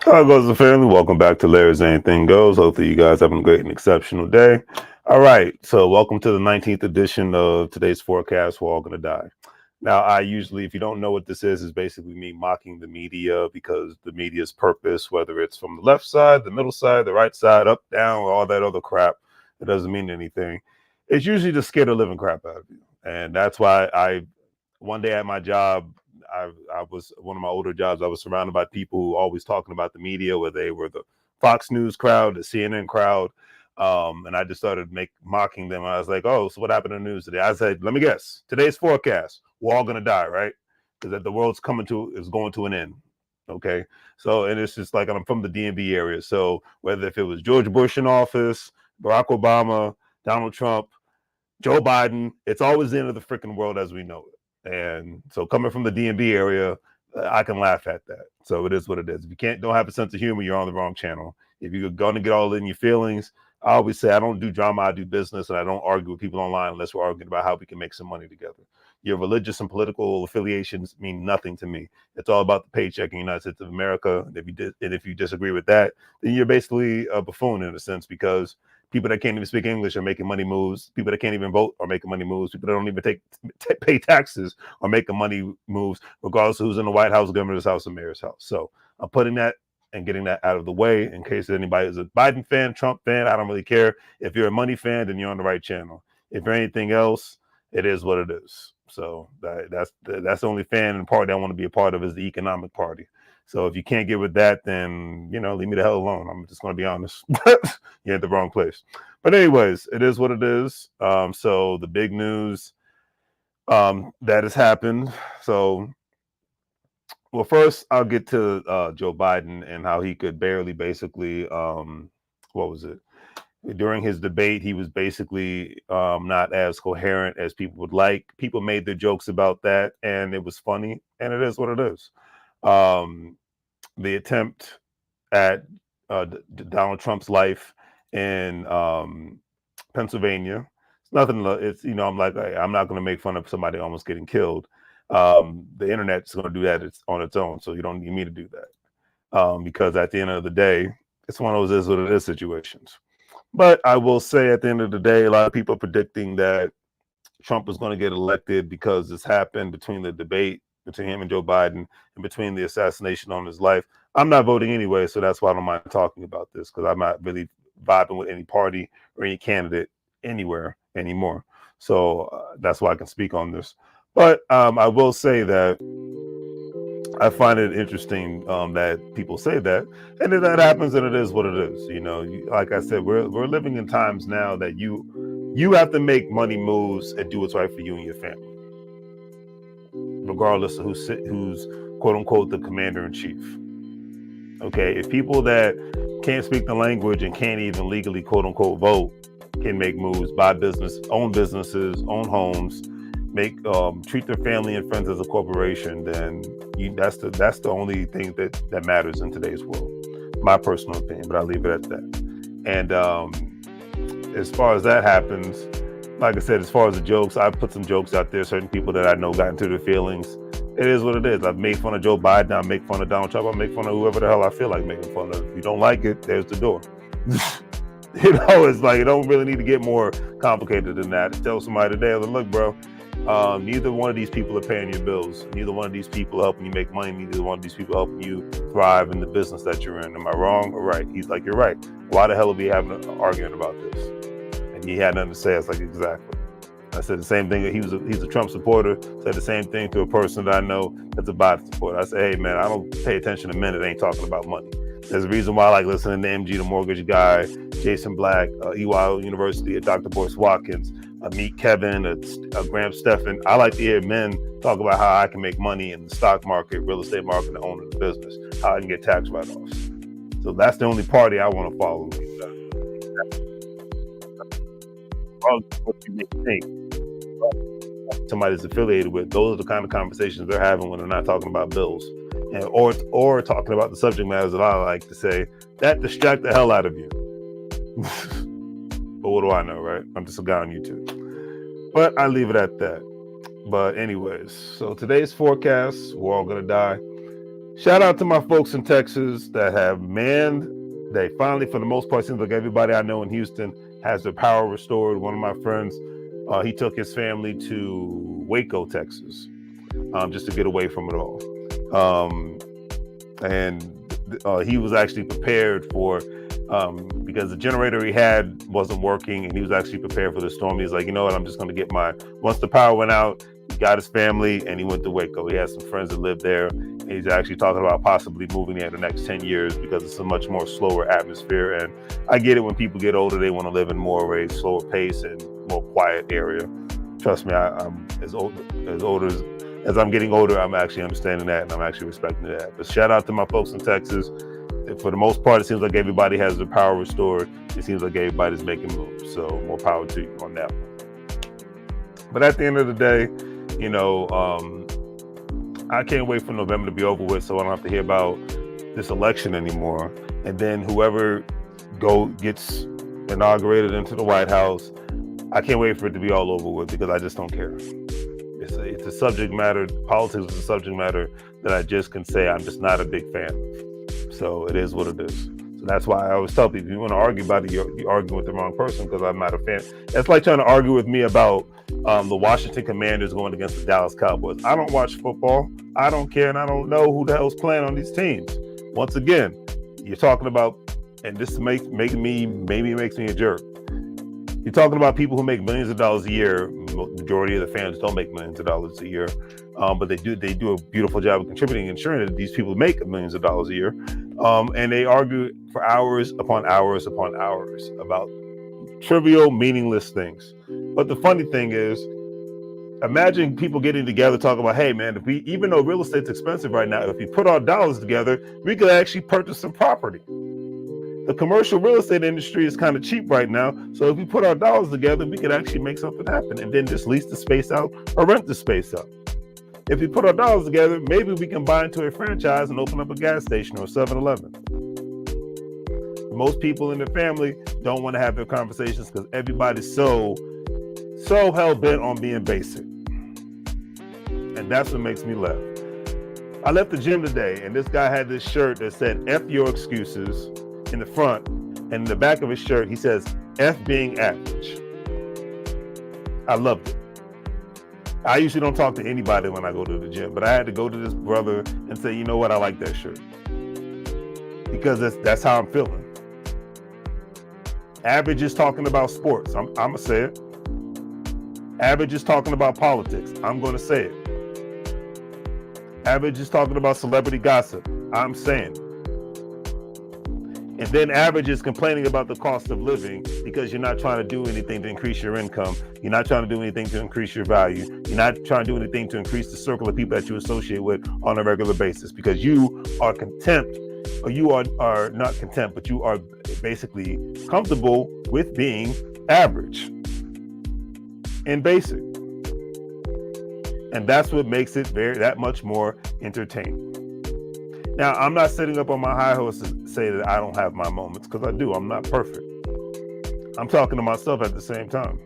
How goes the family? Welcome back to Larry's Anything Goes. Hopefully you guys having a great and exceptional day. All right, so welcome to the 19th edition of today's forecast. We're all gonna die. Now, I usually, if you don't know what this is basically me mocking the media because the media's purpose, whether it's from the left side, the middle side, the right side, up, down, all that other crap, it doesn't mean anything. It's usually to scare the living crap out of you, and that's why one day at my job, I was one of my older jobs. I was surrounded by people who always talking about the media, where they were the Fox News crowd, the CNN crowd, and I just started mocking them. I was like, "Oh, so what happened in the news today?" I said, "Let me guess. Today's forecast: we're all gonna die, right? Because that the world's is going to an end." Okay, so and it's just like I'm from the DMV area, so whether if it was George Bush in office, Barack Obama, Donald Trump, Joe Biden, it's always the end of the freaking world as we know it. And so coming from the DMV area, I can laugh at that. So it is what it is. If you don't have a sense of humor, you're on the wrong channel. If you're going to get all in your feelings, I always say I don't do drama, I do business, and I don't argue with people online unless we're arguing about how we can make some money together. Your religious and political affiliations mean nothing to me. It's all about the paycheck in the United States of America. If you disagree with that, then you're basically a buffoon in a sense, because people that can't even speak English are making money moves. People that can't even vote are making money moves. People that don't even pay taxes are making money moves, regardless of who's in the White House, governor's house, or mayor's house. So I'm putting that and getting that out of the way in case anybody is a Biden fan, Trump fan. I don't really care. If you're a money fan, then you're on the right channel. If you're anything else, it is what it is. So that's the only fan and party I want to be a part of is the economic party. So if you can't get with that, then leave me the hell alone. I'm just going to be honest. You're at the wrong place. But anyways, it is what it is. So the big news that has happened. So, well, first I'll get to Joe Biden and how he could barely basically, what was it? During his debate, he was basically not as coherent as people would like. People made their jokes about that, and it was funny, and it is what it is. The attempt at Donald Trump's life in Pennsylvania. It's nothing. It's I'm like I'm not going to make fun of somebody almost getting killed. The internet's going to do that on its own, so you don't need me to do that because at the end of the day, it's one of those is what it is situations. But I will say at the end of the day, a lot of people are predicting that Trump is going to get elected because this happened between the debate between him and Joe Biden and between the assassination on his life. I'm not voting anyway, so that's why I don't mind talking about this, because I'm not really vibing with any party or any candidate anywhere anymore. So that's why I can speak on this. But I will say that I find it interesting that people say that, and if that happens, then it is what it is. Like I said, we're living in times now that you have to make money moves and do what's right for you and your family, regardless of who's quote unquote the commander in chief. Okay, if people that can't speak the language and can't even legally quote unquote vote can make moves, buy own businesses, own homes, treat their family and friends as a corporation, then that's the only thing that matters in today's world. My personal opinion, but I'll leave it at that. And as far as that happens, like I said, as far as the jokes, I put some jokes out there. Certain people that I know got into their feelings. It is what it is. I've made fun of Joe Biden. I make fun of Donald Trump. I make fun of whoever the hell I feel like making fun of. If you don't like it, there's the door. It's like it don't really need to get more complicated than that. Tell somebody today, look, bro, neither one of these people are paying your bills. Neither one of these people are helping you make money. Neither one of these people are helping you thrive in the business that you're in. Am I wrong or right? He's like, you're right. Why the hell are we having an argument about this? And he had nothing to say. I was like, exactly. I said the same thing. He's a Trump supporter. Said the same thing to a person that I know that's a Biden supporter. I said, hey man, I don't pay attention to men that ain't talking about money. There's a reason why I like listening to MG, the mortgage guy, Jason Black, EY University, Dr. Boyce Watkins, Meet Kevin, Graham Stephan. I like to hear men talk about how I can make money in the stock market, real estate market, and owning the business, how I can get tax write-offs. So that's the only party I want to follow. What you may think somebody's affiliated with, those are the kind of conversations they're having when they're not talking about bills or talking about the subject matters that I like to say that distract the hell out of you. But what do I know, right? I'm just a guy on YouTube. But I leave it at that. But anyways, so today's forecast, we're all gonna die. Shout out to my folks in Texas that have manned. They finally, for the most part, seems like everybody I know in Houston has their power restored. One of my friends, he took his family to Waco, Texas, just to get away from it all. He was actually prepared for, because the generator he had wasn't working, and he was actually prepared for the storm. He's like, you know what, I'm just going to get once the power went out, he got his family and he went to Waco. He has some friends that live there. He's actually talking about possibly moving there in the next 10 years because it's a much more slower atmosphere. And I get it, when people get older, they want to live in more of a slower pace and more quiet area. Trust me, I'm as I'm getting older, I'm actually understanding that, and I'm actually respecting that. But shout out to my folks in Texas. For the most part, it seems like everybody has their power restored. It seems like everybody's making moves. So more power to you on that one. But at the end of the day, you know, I can't wait for November to be over with, so I don't have to hear about this election anymore. And then whoever gets inaugurated into the White House, I can't wait for it to be all over with, because I just don't care. It's a subject matter. Politics is a subject matter that I just can say I'm just not a big fan of. So it is what it is. So that's why I always tell people, if you want to argue about it, you're arguing with the wrong person, because I'm not a fan. It's like trying to argue with me about the Washington Commanders going against the Dallas Cowboys. I don't watch football. I don't care, and I don't know who the hell's playing on these teams. Once again, you're talking about, and this makes me a jerk. You're talking about people who make millions of dollars a year. Majority of the fans don't make millions of dollars a year, but they do a beautiful job of contributing and ensuring that these people make millions of dollars a year. And they argue for hours upon hours upon hours about trivial, meaningless things. But the funny thing is, imagine people getting together talking about, hey man, even though real estate's expensive right now, if we put our dollars together, we could actually purchase some property. The commercial real estate industry is kind of cheap right now. So if we put our dollars together, we could actually make something happen, and then just lease the space out or rent the space out. If we put our dollars together, maybe we can buy into a franchise and open up a gas station or 7-Eleven. Most people in their family don't want to have their conversations because everybody's so hell-bent on being basic. And that's what makes me laugh. I left the gym today, and this guy had this shirt that said, F your excuses, in the front, and in the back of his shirt he says, F being average. I loved it. I usually don't talk to anybody when I go to the gym, but I had to go to this brother and say, you know what, I like that shirt, because that's how I'm feeling. Average is talking about sports. I'm gonna say it. Average is talking about politics. I'm gonna say it. Average is talking about celebrity gossip. I'm saying it. And then average is complaining about the cost of living because you're not trying to do anything to increase your income. You're not trying to do anything to increase your value. You're not trying to do anything to increase the circle of people that you associate with on a regular basis, because you are content, or you are not content, but you are basically comfortable with being average and basic. And that's what makes it that much more entertaining. Now, I'm not sitting up on my high horse to say that I don't have my moments, because I do. I'm not perfect. I'm talking to myself at the same time.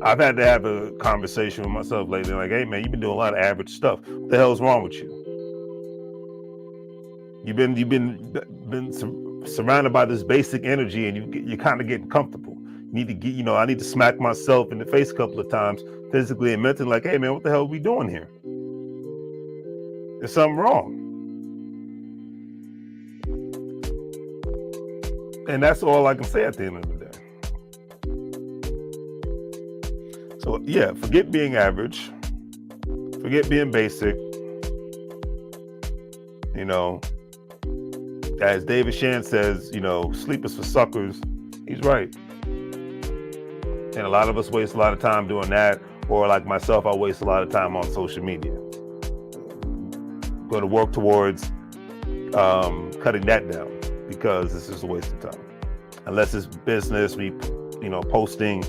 I've had to have a conversation with myself lately, like, hey man, you've been doing a lot of average stuff. What the hell is wrong with you? You've been surrounded by this basic energy, and you're kind of getting comfortable. You need to I need to smack myself in the face a couple of times, physically and mentally, like, hey man, what the hell are we doing here? There's something wrong. And that's all I can say at the end of the day. So yeah, forget being average. Forget being basic. As David Shan says, sleep is for suckers. He's right. And a lot of us waste a lot of time doing that. Or like myself, I waste a lot of time on social media. Going to work towards cutting that down, because this is a waste of time. Unless it's business, me, posting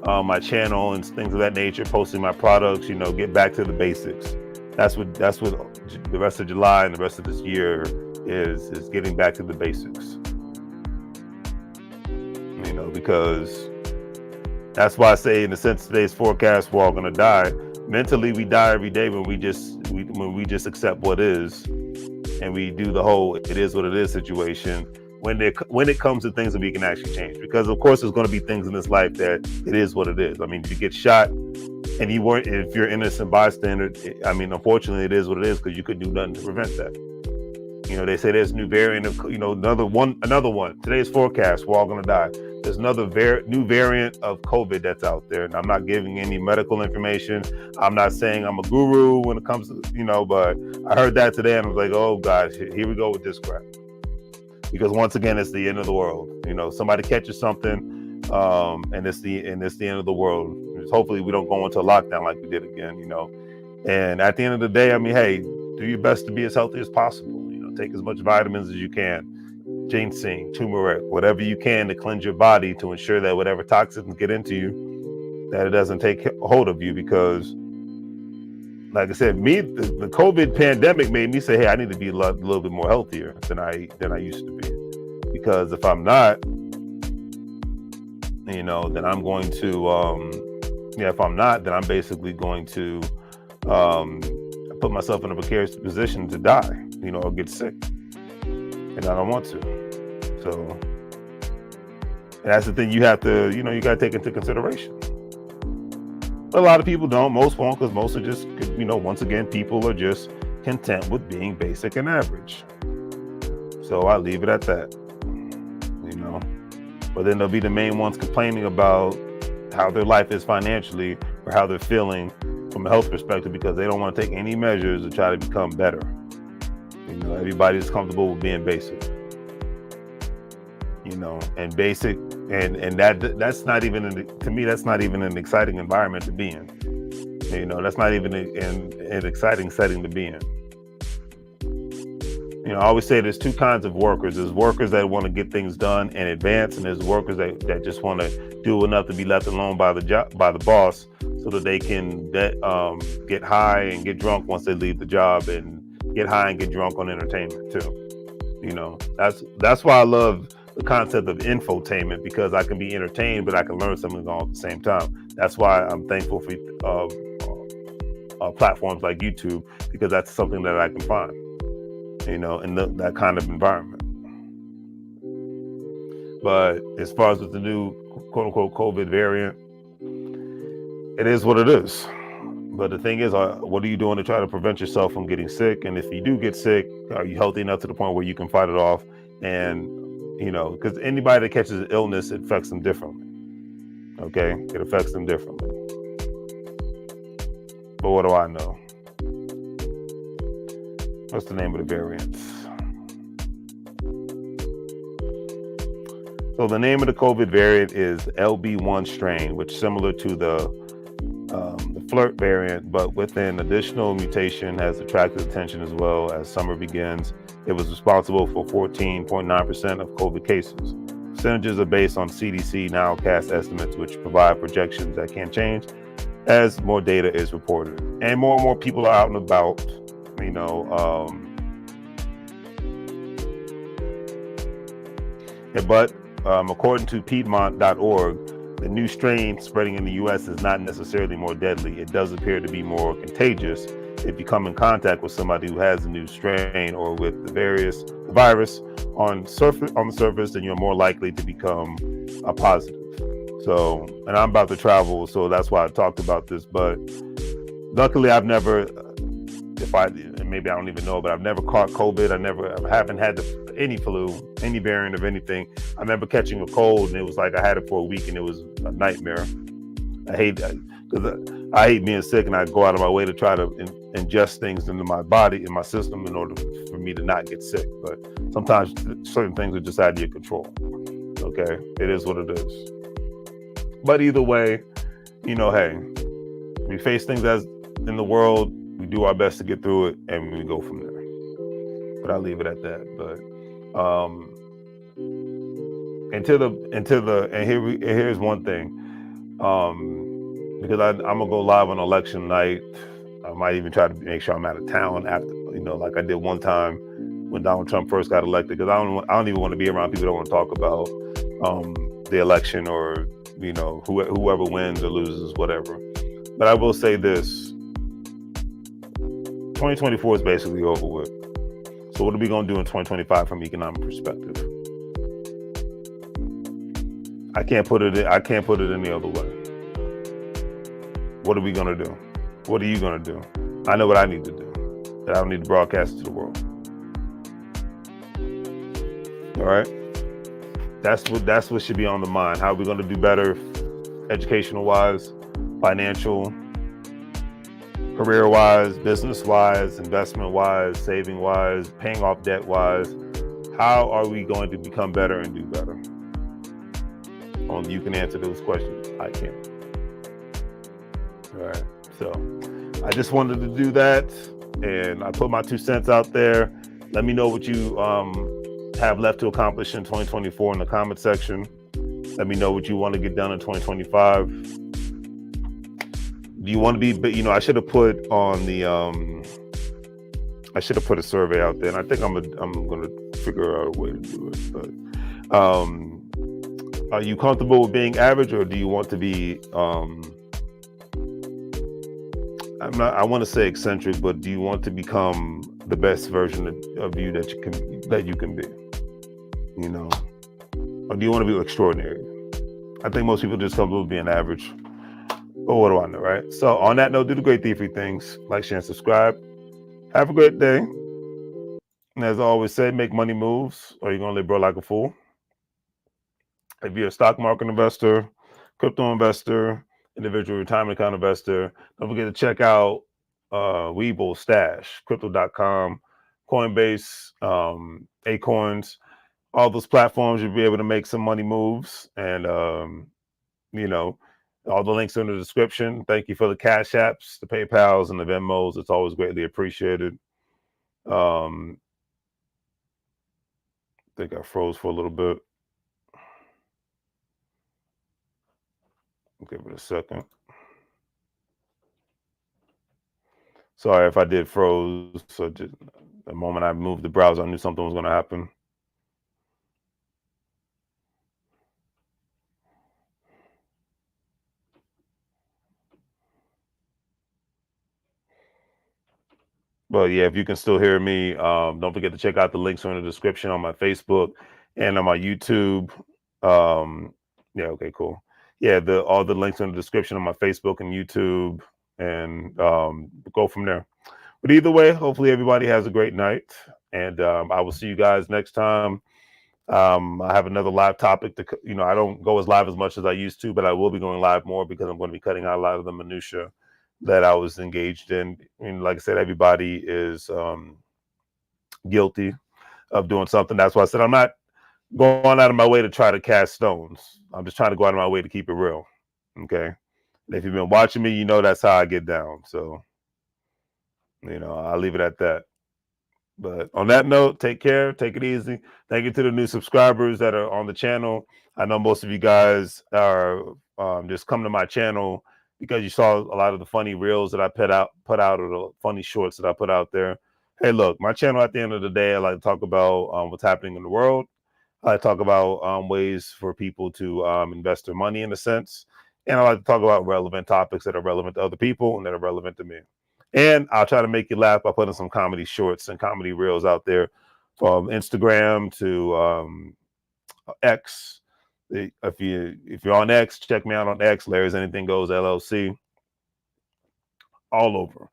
my channel and things of that nature, posting my products, get back to the basics. That's what the rest of July and the rest of this year is getting back to the basics. Because that's why I say, in the sense today's forecast, we're all going to die. Mentally, we die every day when we just accept what is, and we do the whole "it is what it is" situation. When it comes to things that we can actually change, because of course there's going to be things in this life that it is what it is. I mean, if you get shot and you weren't, if you're innocent bystander, I mean, unfortunately, it is what it is because you could do nothing to prevent that. You know, they say there's a new variant of, another one. Today's forecast, we're all going to die. There's another new variant of COVID that's out there. And I'm not giving any medical information. I'm not saying I'm a guru when it comes to, but I heard that today and I was like, oh gosh, here we go with this crap. Because once again, it's the end of the world. Somebody catches something, and it's the end of the world. Hopefully we don't go into a lockdown like we did again, And at the end of the day, I mean, hey, do your best to be as healthy as possible. Take as much vitamins as you can, ginseng, turmeric, whatever you can to cleanse your body to ensure that whatever toxins get into you, that it doesn't take hold of you. Because, like I said, the COVID pandemic made me say, hey, I need to be a little bit more healthier than I used to be. Because if I'm not, then I'm going to, if I'm not, then I'm basically going to put myself in a precarious position to die, or get sick, and I don't want to. So that's the thing you have to, you got to take into consideration. But a lot of people don't. Most won't, because most are just, once again, people are just content with being basic and average. So I leave it at that, But then they'll be the main ones complaining about how their life is financially or how they're feeling from a health perspective, because they don't want to take any measures to try to become better. Everybody's comfortable with being basic, and basic, and that's not even, to me, that's not even an exciting environment to be in. That's not even an exciting setting to be in. I always say there's two kinds of workers. There's workers that want to get things done and advance, and there's workers that just want to do enough to be left alone by the boss, so that they can get high and get drunk once they leave the job, and get high and get drunk on entertainment too. That's why I love the concept of infotainment, because I can be entertained, but I can learn something all at the same time. That's why I'm thankful for platforms like YouTube, because that's something that I can find, in that kind of environment. But as far as with the new quote unquote COVID variant, it is what it is. But the thing is, what are you doing to try to prevent yourself from getting sick? And if you do get sick, are you healthy enough to the point where you can fight it off? And, because anybody that catches an illness, it affects them differently. Okay? It affects them differently. But what do I know? What's the name of the variants? So the name of the COVID variant is LB1 strain, which is similar to the flirt variant, but with an additional mutation, has attracted attention as well. As summer begins, it was responsible for 14.9% of COVID cases. Percentages are based on CDC nowcast estimates, which provide projections that can change as more data is reported. And more people are out and about, but according to Piedmont.org, the new strain spreading in the U.S. is not necessarily more deadly. It does appear to be more contagious if you come in contact with somebody who has a new strain or with the virus on the surface, then you're more likely to become a positive. So, and I'm about to travel, so that's why I talked about this. But luckily, I've never, maybe I don't even know, but I've never caught COVID. I haven't had any flu, any variant of anything. I remember catching a cold, and it was like I had it for a week, and it was a nightmare. I hate being sick, and I go out of my way to try to ingest things into my body, in my system, in order for me to not get sick. But sometimes certain things are just out of your control. Okay, it is what it is. But either way, hey, we face things as in the world. We do our best to get through it, and we go from there. But I'll leave it at that. But here's one thing. Because I'm gonna go live on election night. I might even try to make sure I'm out of town after, like I did one time when Donald Trump first got elected. Because I don't even want to be around people that want to talk about the election, or whoever wins or loses, whatever. But I will say this: 2024 is basically over with. So what are we going to do in 2025 from an economic perspective? I can't put it any other way. What are we going to do? What are you going to do? I know what I need to do. That I don't need to broadcast it to the world. All right. That's what should be on the mind. How are we going to do better, educational wise, financial, career wise, business wise, investment wise, saving wise, paying off debt wise? How are we going to become better and do better? Only you can answer those questions. I can't. All right. So I just wanted to do that, and I put my 2 cents out there. Let me know what you have left to accomplish in 2024 in the comment section. Let me know what you want to get done in 2025. Do you want to be, I should have put on the, I should have put a survey out there, and I think I'm going to figure out a way to do it. But are you comfortable with being average, or do you want to be, I want to say eccentric, but do you want to become the best version of you that you can be? Or do you want to be extraordinary? I think most people just comfortable with being average. But what do I know, right? So on that note, do the great 3 things. Like, share, and subscribe. Have a great day. And as I always say, make money moves, or you're going to live broke like a fool. If you're a stock market investor, crypto investor, individual retirement account investor, don't forget to check out WEBULL Stash, crypto.com, Coinbase, Acorns, all those platforms. You'll be able to make some money moves. And, all the links are in the description. Thank you for the Cash Apps, the PayPals, and the Venmos. It's always greatly appreciated. I think I froze for a little bit. Give it a second. Sorry if I did froze. So just the moment I moved the browser, I knew something was going to happen. But yeah, if you can still hear me, don't forget to check out the links in the description on my Facebook and on my YouTube. Yeah, okay, cool. Yeah, all the links in the description on my Facebook and YouTube, and go from there. But either way, hopefully everybody has a great night, and I will see you guys next time. I have another live topic I don't go as live as much as I used to, but I will be going live more because I'm going to be cutting out a lot of the minutia that I was engaged in. And like I said, everybody is guilty of doing something. That's why I said I'm not going out of my way to try to cast stones. I'm just trying to go out of my way to keep it real. Okay. And if you've been watching me, that's how I get down. So, I'll leave it at that. But on that note, take care, take it easy. Thank you to the new subscribers that are on the channel. I know most of you guys are just come to my channel because you saw a lot of the funny reels that I put out, or the funny shorts that I put out there. Hey, look, my channel, at the end of the day, I like to talk about what's happening in the world. I talk about ways for people to invest their money, in a sense. And I like to talk about relevant topics that are relevant to other people and that are relevant to me. And I'll try to make you laugh by putting some comedy shorts and comedy reels out there, from Instagram to X. If you're on X, check me out on X, LarrysAnythingGoes LLC. All over,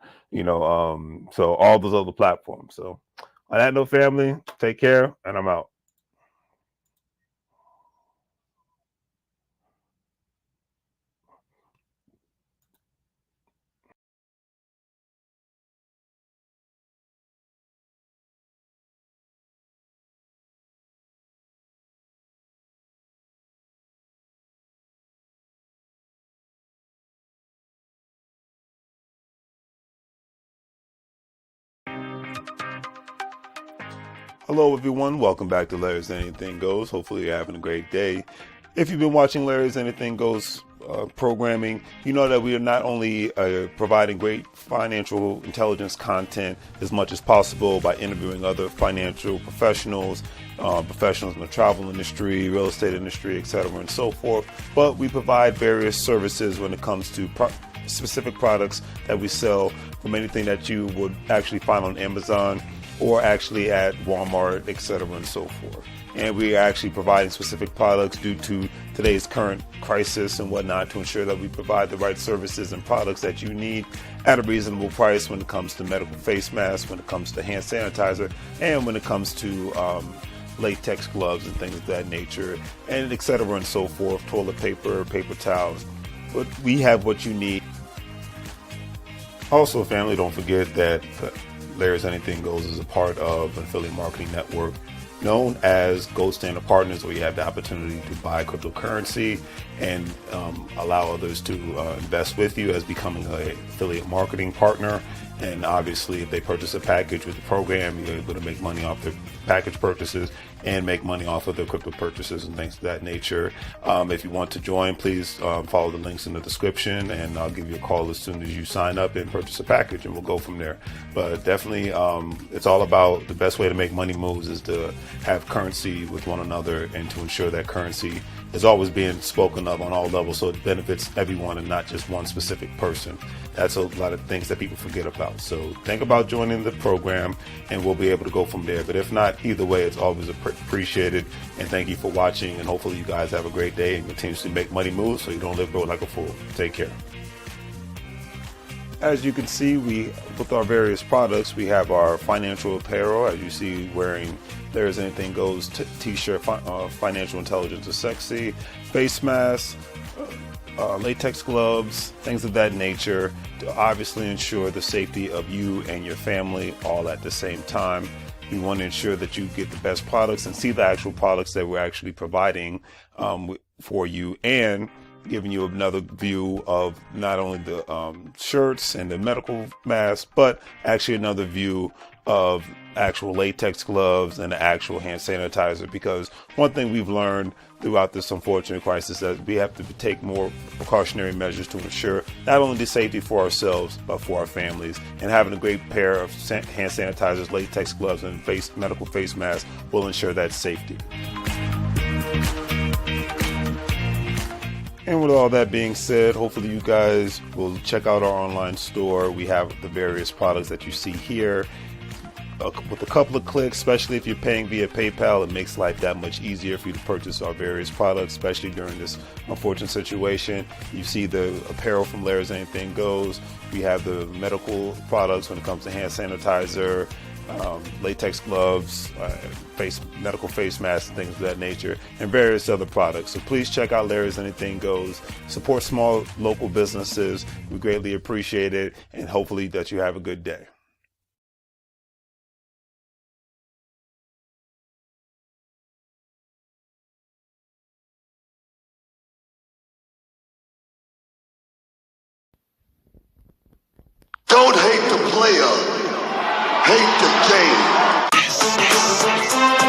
so all those other platforms. So on that note, family, take care, and I'm out. Hello, everyone. Welcome back to Larry's Anything Goes. Hopefully you're having a great day. If you've been watching Larry's Anything Goes programming, you know that we are not only providing great financial intelligence content as much as possible by interviewing other financial professionals, professionals in the travel industry, real estate industry, etc., and so forth, but we provide various services when it comes to specific products that we sell from anything that you would actually find on Amazon or actually at Walmart, etc., and so forth. And we are actually providing specific products due to today's current crisis and whatnot to ensure that we provide the right services and products that you need at a reasonable price when it comes to medical face masks, when it comes to hand sanitizer, and when it comes to latex gloves and things of that nature, and etc. and so forth, toilet paper, paper towels. But we have what you need. Also, family, don't forget that Larry's Anything Goes is a part of an affiliate marketing network known as Gold Standard Partners, where you have the opportunity to buy cryptocurrency and allow others to invest with you as becoming an affiliate marketing partner. And obviously, if they purchase a package with the program, you're able to make money off their package purchases and make money off of their crypto purchases and things of that nature. If you want to join, please follow the links in the description, and I'll give you a call as soon as you sign up and purchase a package, and we'll go from there. But definitely, it's all about the best way to make money moves is to have currency with one another and to ensure that currency is always being spoken of on all levels, so it benefits everyone and not just one specific person. That's a lot of things that people forget about. So think about joining the program, and we'll be able to go from there. But if not, either way, it's always appreciated. And thank you for watching. And hopefully you guys have a great day and continuously make money moves so you don't live broke like a fool. Take care. As you can see, with our various products, we have our financial apparel, as you see, wearing There's Anything Goes t-shirt, Financial Intelligence is Sexy, face masks, latex gloves, things of that nature, to obviously ensure the safety of you and your family all at the same time. We want to ensure that you get the best products and see the actual products that we're actually providing for you, and giving you another view of not only the shirts and the medical masks, but actually another view of actual latex gloves and the actual hand sanitizer. Because one thing we've learned throughout this unfortunate crisis is that we have to take more precautionary measures to ensure not only the safety for ourselves, but for our families. And having a great pair of hand sanitizers, latex gloves, and medical face masks will ensure that safety. And with all that being said, hopefully you guys will check out our online store. We have the various products that you see here. With a couple of clicks, especially if you're paying via PayPal, it makes life that much easier for you to purchase our various products, especially during this unfortunate situation. You see the apparel from Larry's Anything Goes. We have the medical products when it comes to hand sanitizer, latex gloves, medical face masks, and things of that nature, and various other products. So please check out Larry's Anything Goes. Support small local businesses. We greatly appreciate it, and hopefully that you have a good day. Don't hate the player, hate the game.